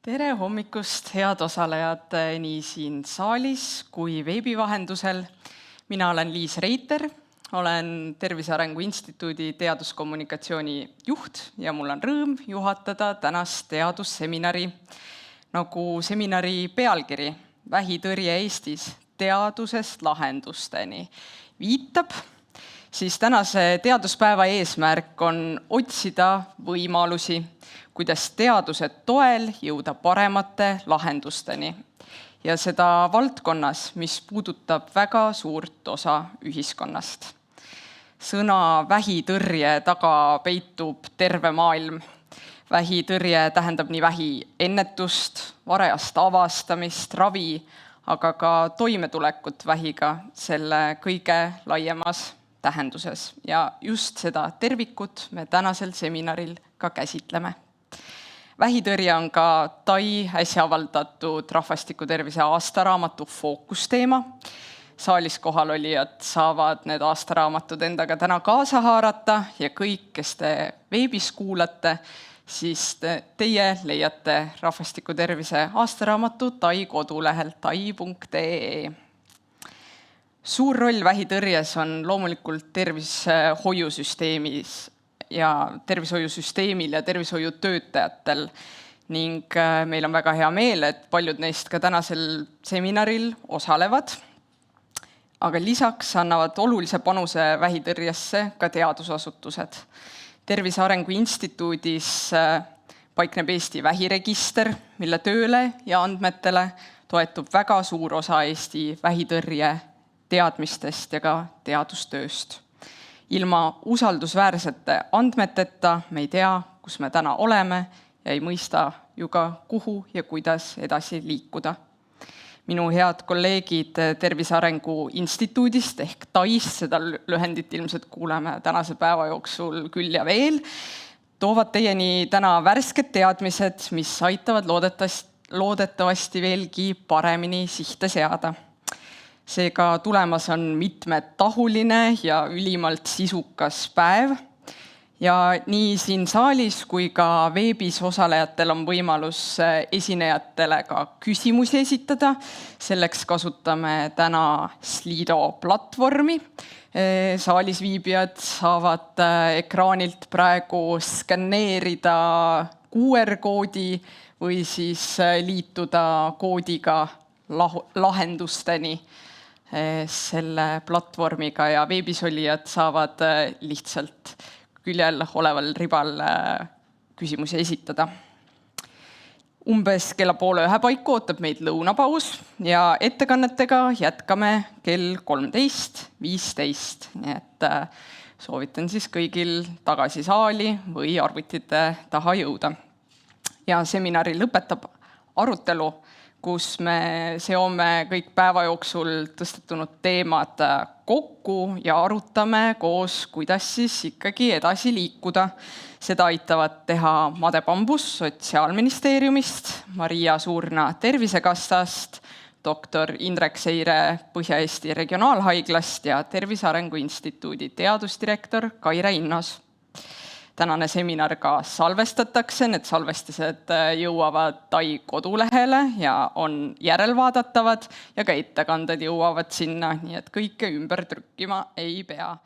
Tere hommikust, head osalejad nii siin saalis kui veebi vahendusel. Mina olen Liis Reiter, olen Tervise Arengu Instituudi teaduskommunikatsiooni juht ja mul on rõõm juhatada tänast teadusseminari. Nagu seminari pealkiri Vähitõrje Eestis teadusest lahendusteni viitab, siis tänase teaduspäeva eesmärk on otsida võimalusi, kuidas teaduse toel jõuda paremate lahendusteni. Ja seda valdkonnas, mis puudutab väga suurt osa ühiskonnast. Sõna vähitõrje taga peitub terve maailm. Vähitõrje tähendab nii vähiennetust, varajast avastamist, ravi, aga ka toimetulekut vähiga selle kõige laiemas tähenduses. Ja just seda tervikut me tänasel seminaril ka käsitleme. Vähitõrje on ka TAI äsja avaldatud rahvastikutervise aastaraamatu fookusteema. Saalis kohalolijad saavad need aastaraamatud endaga täna kaasa haarata ja kõik, kes te veebis kuulate, siis teie leiate rahvastikutervise aastaraamatu TAI kodulehel tai.ee. Suur roll vähitõrjes on loomulikult tervishoiusüsteemil ja tervishoiutöötajatel ning meil on väga hea meel, et paljud neist ka tänasel seminaril osalevad. Aga lisaks annavad olulise panuse vähitõrjesse ka teadusasutused. Tervise Arengu Instituudis paikneb Eesti vähiregister, mille tööle ja andmetele toetub väga suur osa Eesti vähitõrje teadmistest ja ka teadustööst. Ilma usaldusväärsete andmeteta me ei tea, kus me täna oleme ja ei mõista ju ka, kuhu ja kuidas edasi liikuda. Minu head kolleegid Tervise Arengu Instituudist ehk TAIst, seda lühendit ilmselt kuuleme tänase päeva jooksul küll ja veel, toovad teieni täna värsked teadmised, mis aitavad loodetavasti veelgi paremini sihte seada. Seega tulemas on mitmetahuline ja ülimalt sisukas päev ja nii siin saalis kui ka veebis osalejatel on võimalus esinejatele ka küsimusi esitada. Selleks kasutame täna Slido platvormi. Saalis viibijad saavad ekraanilt praegu skanneerida QR-koodi või siis liituda koodiga lahendusteni selle platvormiga ja veebis olijad saavad lihtsalt küljel oleval ribal küsimusi esitada. Umbes kella 12:30 paiku ootab meid lõunapaus ja ettekannetega jätkame kell 13:15. Nii et soovitan siis kõigil tagasi saali või arvutite taha jõuda. Ja seminari lõpetab arutelu, kus me seome kõik päeva jooksul tõstetunud teemad kokku ja arutame koos, kuidas siis ikkagi edasi liikuda. Seda aitavad teha Made Bambus Sotsiaalministeeriumist, Maria Suurna Tervisekassast, doktor Indrek Seire Põhja-Eesti Regionaalhaiglast ja Tervise Arengu Instituudi teadusdirektor Kaire Innos. Tänane seminar ka salvestatakse, need salvestised jõuavad TAI kodulehele ja on järelvaadatavad ja ka ettekanded jõuavad sinna, nii et kõike ümber trükkima ei pea.